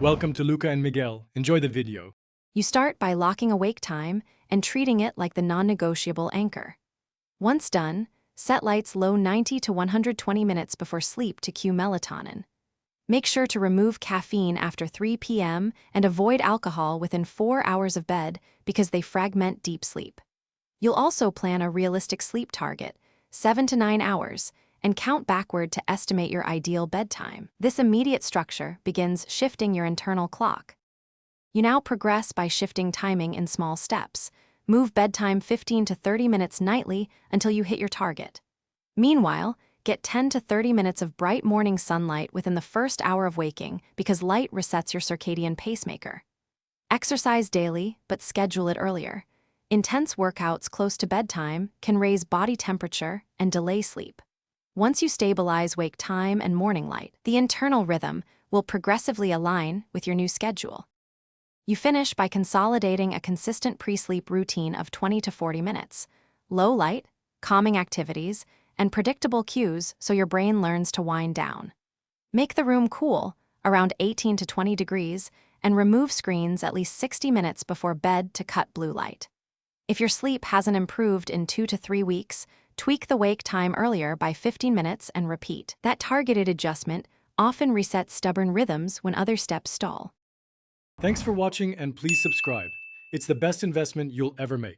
Welcome to Luca and Miguel. Enjoy the video. You start by locking awake time and treating it like the non-negotiable anchor. Once done, set lights low 90 to 120 minutes before sleep to cue melatonin. Make sure to remove caffeine after 3 p.m. and avoid alcohol within 4 hours of bed because they fragment deep sleep. You'll also plan a realistic sleep target, 7 to 9 hours, and count backward to estimate your ideal bedtime. This immediate structure begins shifting your internal clock. You now progress by shifting timing in small steps. Move bedtime 15 to 30 minutes nightly until you hit your target. Meanwhile, get 10 to 30 minutes of bright morning sunlight within the first hour of waking because light resets your circadian pacemaker. Exercise daily, but schedule it earlier. Intense workouts close to bedtime can raise body temperature and delay sleep. Once you stabilize wake time and morning light, the internal rhythm will progressively align with your new schedule. You finish by consolidating a consistent pre-sleep routine of 20 to 40 minutes, low light, calming activities, and predictable cues so your brain learns to wind down. Make the room cool, around 18 to 20 degrees, and remove screens at least 60 minutes before bed to cut blue light. If your sleep hasn't improved in 2 to 3 weeks, tweak the wake time earlier by 15 minutes and repeat. That targeted adjustment often resets stubborn rhythms when other steps stall. Thanks for watching and please subscribe. It's the best investment you'll ever make.